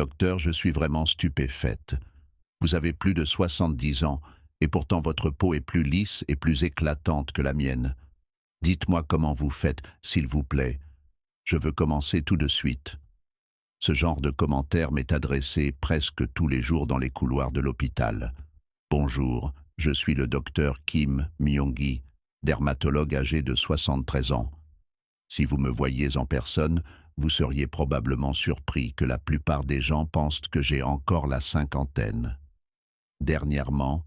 Docteur, je suis vraiment stupéfaite. Vous avez plus de 70 ans, et pourtant votre peau est plus lisse et plus éclatante que la mienne. Dites-moi comment vous faites, s'il vous plaît. Je veux commencer tout de suite. Ce genre de commentaire m'est adressé presque tous les jours dans les couloirs de l'hôpital. Bonjour, je suis le docteur Kim Myung-gi, dermatologue âgé de 73 ans. Si vous me voyiez en personne, vous seriez probablement surpris que la plupart des gens pensent que j'ai encore la cinquantaine. Dernièrement,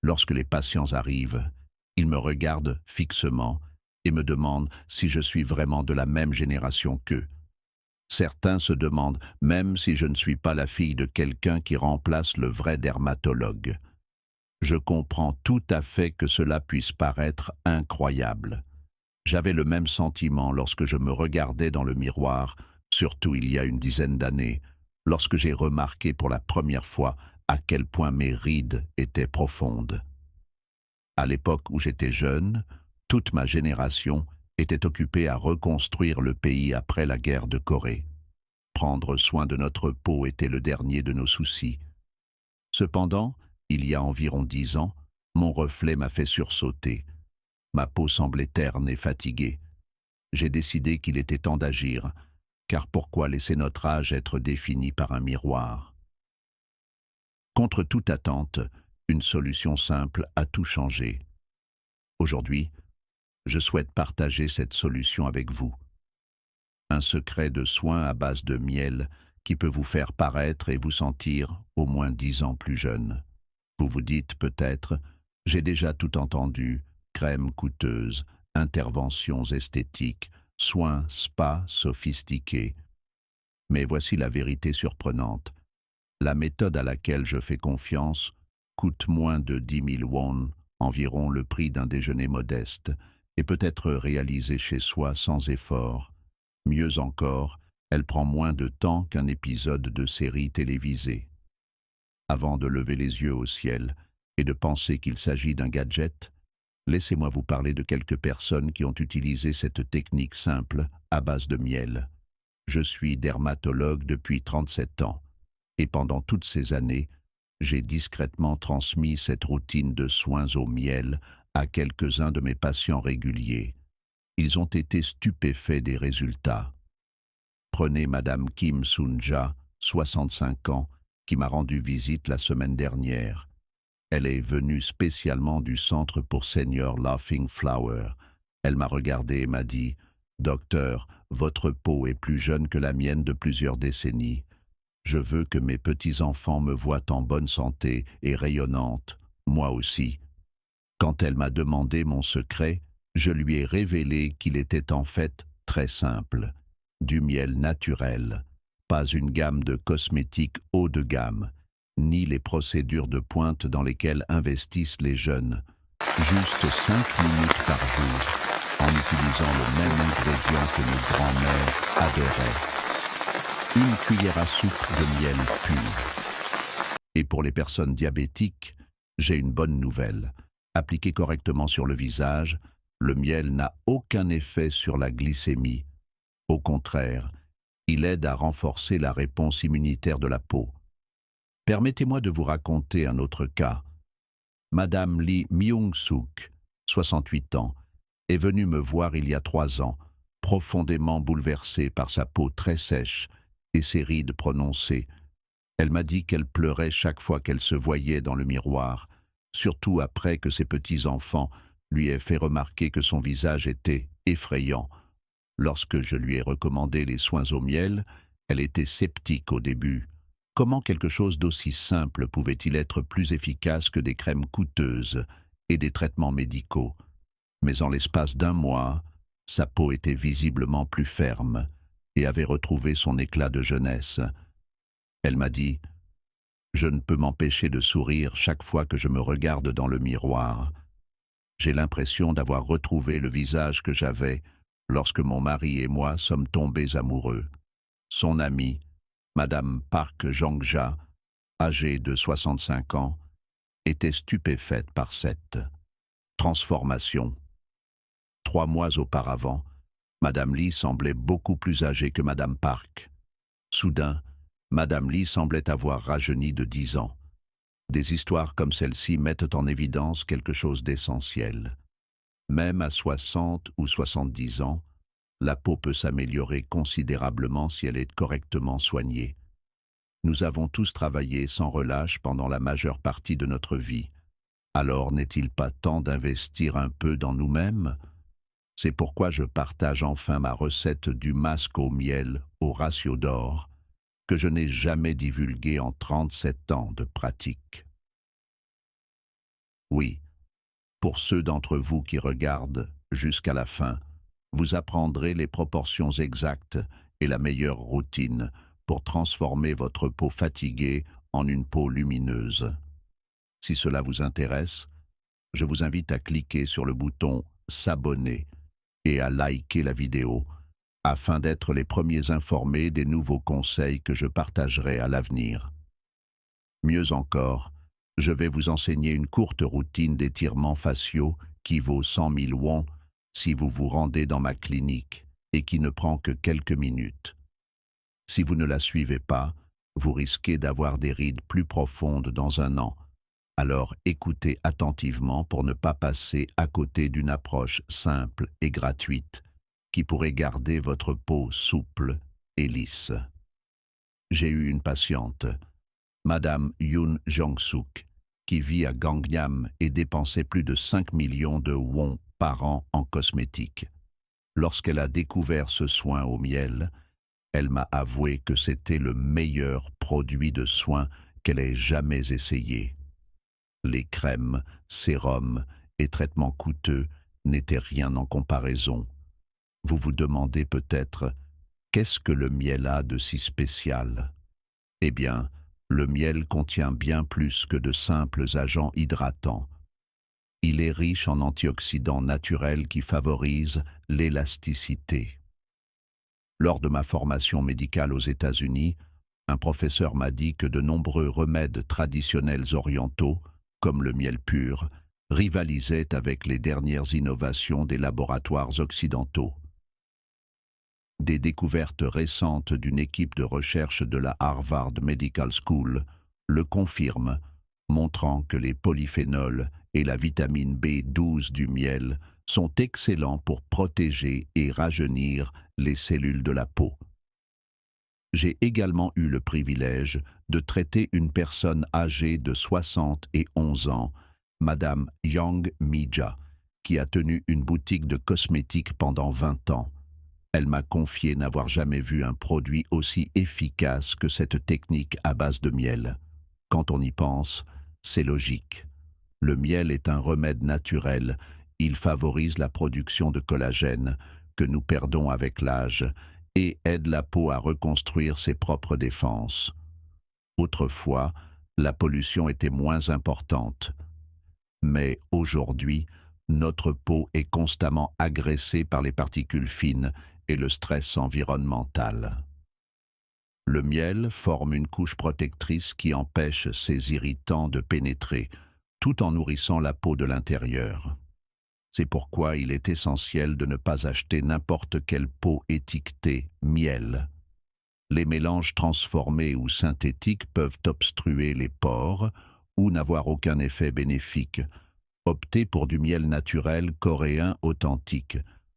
lorsque les patients arrivent, ils me regardent fixement et me demandent si je suis vraiment de la même génération qu'eux. Certains se demandent même si je ne suis pas la fille de quelqu'un qui remplace le vrai dermatologue. Je comprends tout à fait que cela puisse paraître incroyable. J'avais le même sentiment lorsque je me regardais dans le miroir, surtout il y a une dizaine d'années, lorsque j'ai remarqué pour la première fois à quel point mes rides étaient profondes. À l'époque où j'étais jeune, toute ma génération était occupée à reconstruire le pays après la guerre de Corée. Prendre soin de notre peau était le dernier de nos soucis. Cependant, il y a environ 10 ans, mon reflet m'a fait sursauter. Ma peau semblait terne et fatiguée. J'ai décidé qu'il était temps d'agir, car pourquoi laisser notre âge être défini par un miroir? Contre toute attente, une solution simple a tout changé. Aujourd'hui, je souhaite partager cette solution avec vous. Un secret de soin à base de miel qui peut vous faire paraître et vous sentir au moins 10 ans plus jeune. Vous vous dites peut-être, j'ai déjà tout entendu, crèmes coûteuses, interventions esthétiques, soins spa sophistiqués. Mais voici la vérité surprenante. La méthode à laquelle je fais confiance coûte moins de 10 000 won, environ le prix d'un déjeuner modeste, et peut être réalisée chez soi sans effort. Mieux encore, elle prend moins de temps qu'un épisode de série télévisée. Avant de lever les yeux au ciel et de penser qu'il s'agit d'un gadget, laissez-moi vous parler de quelques personnes qui ont utilisé cette technique simple à base de miel. Je suis dermatologue depuis 37 ans, et pendant toutes ces années, j'ai discrètement transmis cette routine de soins au miel à quelques-uns de mes patients réguliers. Ils ont été stupéfaits des résultats. Prenez Madame Kim Soon-ja, 65 ans, qui m'a rendu visite la semaine dernière. Elle est venue spécialement du centre pour seniors Laughing Flower. Elle m'a regardé et m'a dit « Docteur, votre peau est plus jeune que la mienne de plusieurs décennies. Je veux que mes petits-enfants me voient en bonne santé et rayonnante, moi aussi. » Quand elle m'a demandé mon secret, je lui ai révélé qu'il était en fait très simple. Du miel naturel, pas une gamme de cosmétiques haut de gamme, ni les procédures de pointe dans lesquelles investissent les jeunes. Juste 5 minutes par jour, en utilisant le même ingrédient que nos grands-mères adoraient. Une cuillère à soupe de miel pur. Et pour les personnes diabétiques, j'ai une bonne nouvelle. Appliqué correctement sur le visage, le miel n'a aucun effet sur la glycémie. Au contraire, il aide à renforcer la réponse immunitaire de la peau. Permettez-moi de vous raconter un autre cas. Madame Lee Myung-suk, 68 ans, est venue me voir il y a 3 ans, profondément bouleversée par sa peau très sèche et ses rides prononcées. Elle m'a dit qu'elle pleurait chaque fois qu'elle se voyait dans le miroir, surtout après que ses petits-enfants lui aient fait remarquer que son visage était effrayant. Lorsque je lui ai recommandé les soins au miel, elle était sceptique au début. Comment quelque chose d'aussi simple pouvait-il être plus efficace que des crèmes coûteuses et des traitements médicaux? Mais en l'espace d'1 mois, sa peau était visiblement plus ferme et avait retrouvé son éclat de jeunesse. Elle m'a dit « Je ne peux m'empêcher de sourire chaque fois que je me regarde dans le miroir. J'ai l'impression d'avoir retrouvé le visage que j'avais lorsque mon mari et moi sommes tombés amoureux. » Son amie, Madame Park Jong-ja, âgée de 65 ans, était stupéfaite par cette transformation. 3 mois auparavant, Madame Lee semblait beaucoup plus âgée que Madame Park. Soudain, Madame Lee semblait avoir rajeuni de 10 ans. Des histoires comme celle-ci mettent en évidence quelque chose d'essentiel. Même à 60 ou 70 ans, la peau peut s'améliorer considérablement si elle est correctement soignée. Nous avons tous travaillé sans relâche pendant la majeure partie de notre vie. Alors n'est-il pas temps d'investir un peu dans nous-mêmes? C'est pourquoi je partage enfin ma recette du masque au miel au ratio d'or, que je n'ai jamais divulguée en 37 ans de pratique. Oui, pour ceux d'entre vous qui regardent jusqu'à la fin, vous apprendrez les proportions exactes et la meilleure routine pour transformer votre peau fatiguée en une peau lumineuse. Si cela vous intéresse, je vous invite à cliquer sur le bouton s'abonner et à liker la vidéo afin d'être les premiers informés des nouveaux conseils que je partagerai à l'avenir. Mieux encore, je vais vous enseigner une courte routine d'étirements faciaux qui vaut 100 000 won si vous vous rendez dans ma clinique et qui ne prend que quelques minutes. Si vous ne la suivez pas, vous risquez d'avoir des rides plus profondes dans un an. Alors écoutez attentivement pour ne pas passer à côté d'une approche simple et gratuite qui pourrait garder votre peau souple et lisse. J'ai eu une patiente, Madame Yoon Jong-suk, qui vit à Gangnam et dépensait plus de 5 millions de won par an en cosmétiques. Lorsqu'elle a découvert ce soin au miel, elle m'a avoué que c'était le meilleur produit de soin qu'elle ait jamais essayé. Les crèmes, sérums et traitements coûteux n'étaient rien en comparaison. Vous vous demandez peut-être, qu'est-ce que le miel a de si spécial? Eh bien, le miel contient bien plus que de simples agents hydratants. Il est riche en antioxydants naturels qui favorisent l'élasticité. Lors de ma formation médicale aux États-Unis, un professeur m'a dit que de nombreux remèdes traditionnels orientaux, comme le miel pur, rivalisaient avec les dernières innovations des laboratoires occidentaux. Des découvertes récentes d'une équipe de recherche de la Harvard Medical School le confirment, montrant que les polyphénols et la vitamine B12 du miel sont excellents pour protéger et rajeunir les cellules de la peau. J'ai également eu le privilège de traiter une personne âgée de 71 ans, Madame Yang Mija, qui a tenu une boutique de cosmétiques pendant 20 ans. Elle m'a confié n'avoir jamais vu un produit aussi efficace que cette technique à base de miel. Quand on y pense, c'est logique. Le miel est un remède naturel. Il favorise la production de collagène, que nous perdons avec l'âge, et aide la peau à reconstruire ses propres défenses. Autrefois, la pollution était moins importante. Mais aujourd'hui, notre peau est constamment agressée par les particules fines et le stress environnemental. Le miel forme une couche protectrice qui empêche ces irritants de pénétrer, tout en nourrissant la peau de l'intérieur. C'est pourquoi il est essentiel de ne pas acheter n'importe quelle peau étiquetée miel. Les mélanges transformés ou synthétiques peuvent obstruer les pores ou n'avoir aucun effet bénéfique. Optez pour du miel naturel coréen authentique.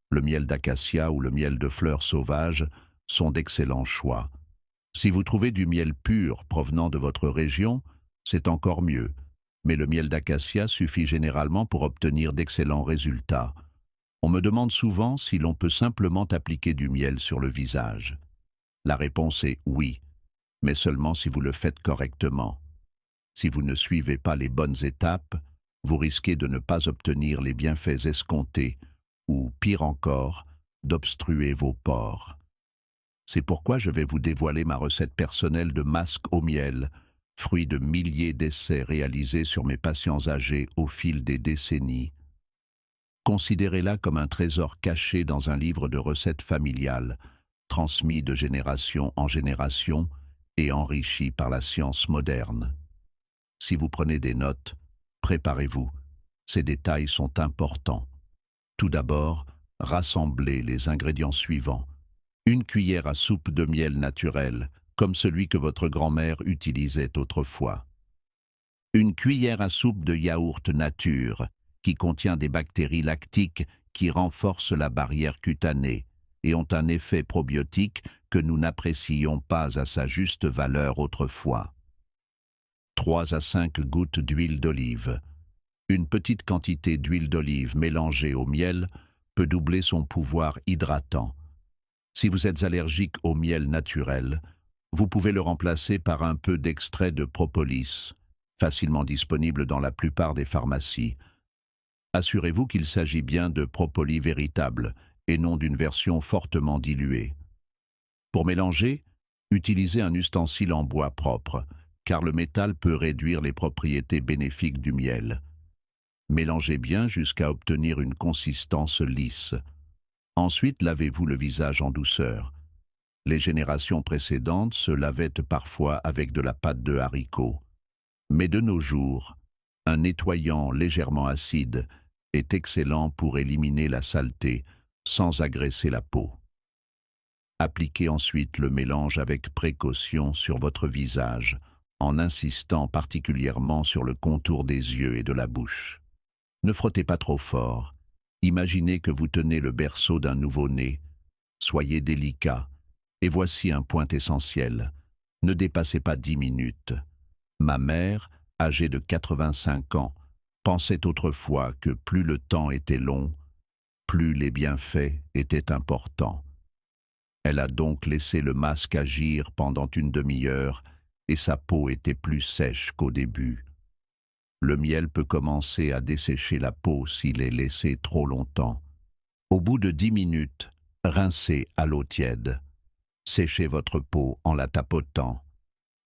Le miel d'acacia ou le miel de fleurs sauvages sont d'excellents choix. Si vous trouvez du miel pur provenant de votre région, c'est encore mieux. Mais le miel d'acacia suffit généralement pour obtenir d'excellents résultats. On me demande souvent si l'on peut simplement appliquer du miel sur le visage. La réponse est oui, mais seulement si vous le faites correctement. Si vous ne suivez pas les bonnes étapes, vous risquez de ne pas obtenir les bienfaits escomptés, ou, pire encore, d'obstruer vos pores. C'est pourquoi je vais vous dévoiler ma recette personnelle de masque au miel, fruit de milliers d'essais réalisés sur mes patients âgés au fil des décennies. Considérez-la comme un trésor caché dans un livre de recettes familiales, transmis de génération en génération et enrichi par la science moderne. Si vous prenez des notes, préparez-vous. Ces détails sont importants. Tout d'abord, rassemblez les ingrédients suivants. 1 cuillère à soupe de miel naturel, comme celui que votre grand-mère utilisait autrefois. Une cuillère à soupe de yaourt nature, qui contient des bactéries lactiques qui renforcent la barrière cutanée et ont un effet probiotique que nous n'apprécions pas à sa juste valeur autrefois. 3 à 5 gouttes d'huile d'olive. Une petite quantité d'huile d'olive mélangée au miel peut doubler son pouvoir hydratant. Si vous êtes allergique au miel naturel, vous pouvez le remplacer par un peu d'extrait de propolis, facilement disponible dans la plupart des pharmacies. Assurez-vous qu'il s'agit bien de propolis véritable et non d'une version fortement diluée. Pour mélanger, utilisez un ustensile en bois propre, car le métal peut réduire les propriétés bénéfiques du miel. Mélangez bien jusqu'à obtenir une consistance lisse. Ensuite, lavez-vous le visage en douceur. Les générations précédentes se lavaient parfois avec de la pâte de haricots. Mais de nos jours, un nettoyant légèrement acide est excellent pour éliminer la saleté sans agresser la peau. Appliquez ensuite le mélange avec précaution sur votre visage, en insistant particulièrement sur le contour des yeux et de la bouche. Ne frottez pas trop fort. Imaginez que vous tenez le berceau d'un nouveau-né. Soyez délicat. Et voici un point essentiel. Ne dépassez pas 10 minutes. Ma mère, âgée de 85 ans, pensait autrefois que plus le temps était long, plus les bienfaits étaient importants. Elle a donc laissé le masque agir pendant une demi-heure et sa peau était plus sèche qu'au début. Le miel peut commencer à dessécher la peau s'il est laissé trop longtemps. Au bout de 10 minutes, rincez à l'eau tiède. Séchez votre peau en la tapotant,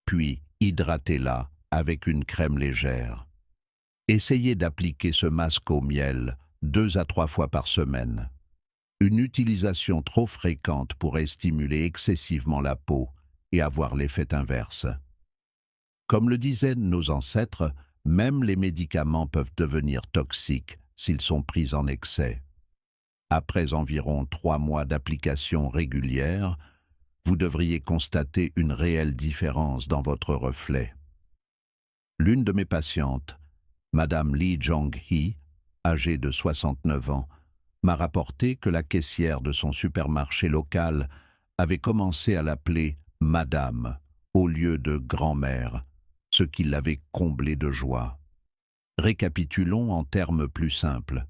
puis hydratez-la avec une crème légère. Essayez d'appliquer ce masque au miel 2 à 3 fois par semaine. Une utilisation trop fréquente pourrait stimuler excessivement la peau et avoir l'effet inverse. Comme le disaient nos ancêtres, même les médicaments peuvent devenir toxiques s'ils sont pris en excès. Après environ 3 mois d'application régulière, vous devriez constater une réelle différence dans votre reflet. L'une de mes patientes, Madame Lee Jong-hee, âgée de 69 ans, m'a rapporté que la caissière de son supermarché local avait commencé à l'appeler Madame au lieu de grand-mère, ce qui l'avait comblée de joie. Récapitulons en termes plus simples.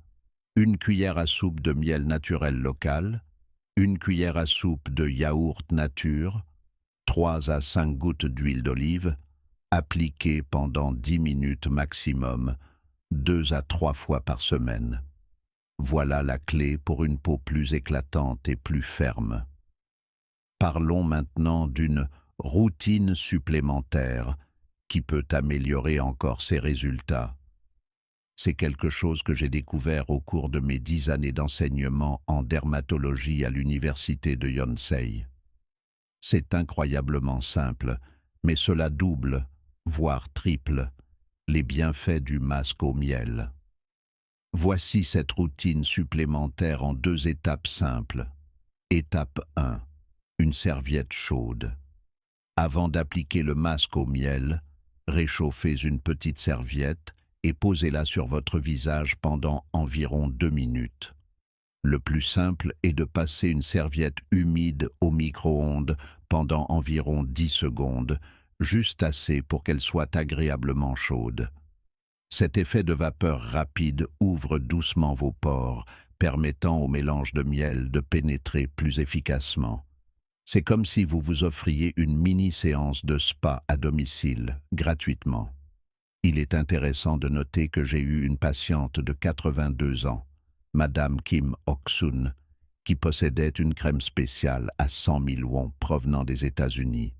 Une cuillère à soupe de miel naturel local, une cuillère à soupe de yaourt nature, 3 à 5 gouttes d'huile d'olive, appliquée pendant 10 minutes maximum, 2 à 3 fois par semaine. Voilà la clé pour une peau plus éclatante et plus ferme. Parlons maintenant d'une routine supplémentaire qui peut améliorer encore ses résultats. C'est quelque chose que j'ai découvert au cours de mes 10 années d'enseignement en dermatologie à l'université de Yonsei. C'est incroyablement simple, mais cela double, voire triple, les bienfaits du masque au miel. Voici cette routine supplémentaire en 2 étapes simples. Étape 1. Une serviette chaude. Avant d'appliquer le masque au miel, réchauffez une petite serviette et posez-la sur votre visage pendant environ 2 minutes. Le plus simple est de passer une serviette humide au micro-ondes pendant environ 10 secondes, juste assez pour qu'elle soit agréablement chaude. Cet effet de vapeur rapide ouvre doucement vos pores, permettant au mélange de miel de pénétrer plus efficacement. C'est comme si vous vous offriez une mini-séance de spa à domicile, gratuitement. Il est intéressant de noter que j'ai eu une patiente de 82 ans, Madame Kim Ok-sun, qui possédait une crème spéciale à 100 000 won provenant des États-Unis.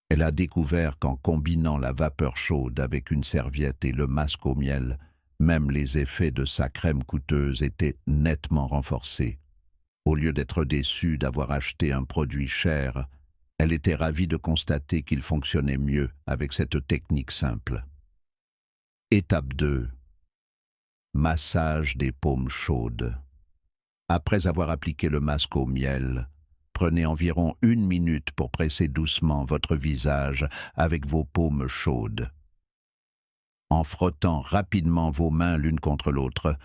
Elle a découvert qu'en combinant la vapeur chaude avec une serviette et le masque au miel, même les effets de sa crème coûteuse étaient nettement renforcés. Au lieu d'être déçue d'avoir acheté un produit cher, elle était ravie de constater qu'il fonctionnait mieux avec cette technique simple. Étape 2. Massage des paumes chaudes. Après avoir appliqué le masque au miel, Prenez environ 1 minute pour presser doucement votre visage avec vos paumes chaudes. En frottant rapidement vos mains l'une contre l'autre,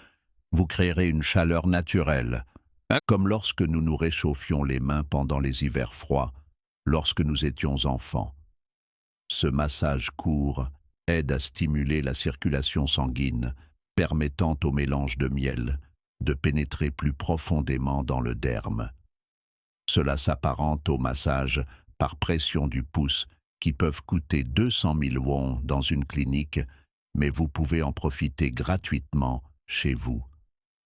vous créerez une chaleur naturelle, comme lorsque nous nous réchauffions les mains pendant les hivers froids, lorsque nous étions enfants. Ce massage court aide à stimuler la circulation sanguine, permettant au mélange de miel de pénétrer plus profondément dans le derme. Cela s'apparente au massage par pression du pouce qui peuvent coûter 200 000 won dans une clinique, mais vous pouvez en profiter gratuitement chez vous.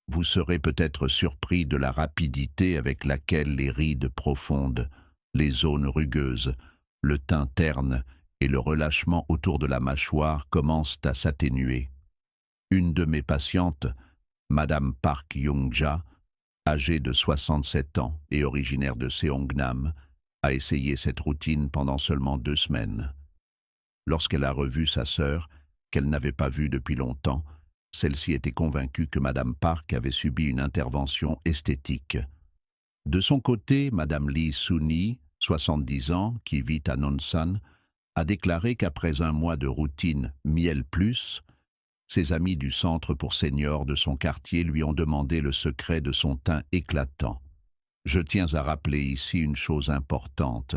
Vous serez peut-être surpris de la rapidité avec laquelle les rides profondes, les zones rugueuses, le teint terne et le relâchement autour de la mâchoire commencent à s'atténuer. Une de mes patientes, Madame Park Young-ja, âgée de 67 ans et originaire de Seongnam, a essayé cette routine pendant seulement 2 semaines. Lorsqu'elle a revu sa sœur, qu'elle n'avait pas vue depuis longtemps, celle-ci était convaincue que Madame Park avait subi une intervention esthétique. De son côté, Madame Lee Suni, 70 ans, qui vit à Nonsan, a déclaré qu'après un mois de routine Miel Plus, ses amis du centre pour seniors de son quartier lui ont demandé le secret de son teint éclatant. Je tiens à rappeler ici une chose importante.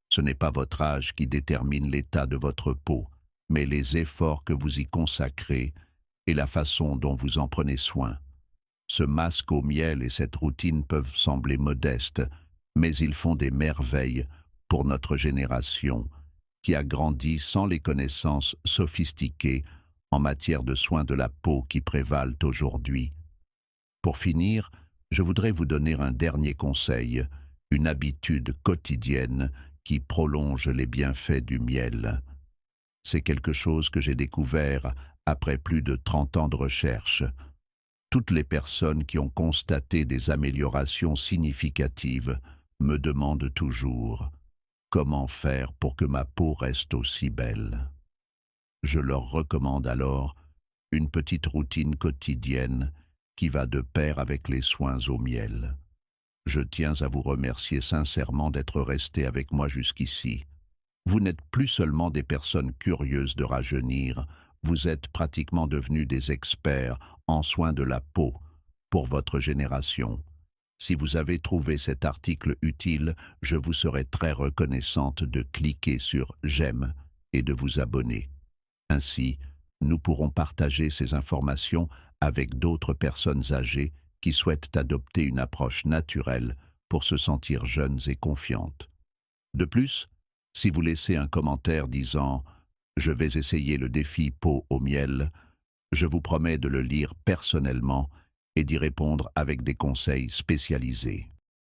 Ce n'est pas votre âge qui détermine l'état de votre peau, mais les efforts que vous y consacrez et la façon dont vous en prenez soin. Ce masque au miel et cette routine peuvent sembler modestes, mais ils font des merveilles pour notre génération, qui a grandi sans les connaissances sophistiquées en matière de soins de la peau qui prévalent aujourd'hui. Pour finir, je voudrais vous donner un dernier conseil, une habitude quotidienne qui prolonge les bienfaits du miel. C'est quelque chose que j'ai découvert après plus de 30 ans de recherche. Toutes les personnes qui ont constaté des améliorations significatives me demandent toujours comment faire pour que ma peau reste aussi belle. Je leur recommande alors une petite routine quotidienne qui va de pair avec les soins au miel. Je tiens à vous remercier sincèrement d'être restés avec moi jusqu'ici. Vous n'êtes plus seulement des personnes curieuses de rajeunir, vous êtes pratiquement devenus des experts en soins de la peau pour votre génération. Si vous avez trouvé cet article utile, je vous serai très reconnaissante de cliquer sur « J'aime » et de vous abonner. Ainsi, nous pourrons partager ces informations avec d'autres personnes âgées qui souhaitent adopter une approche naturelle pour se sentir jeunes et confiantes. De plus, si vous laissez un commentaire disant « Je vais essayer le défi peau au miel », je vous promets de le lire personnellement et d'y répondre avec des conseils spécialisés.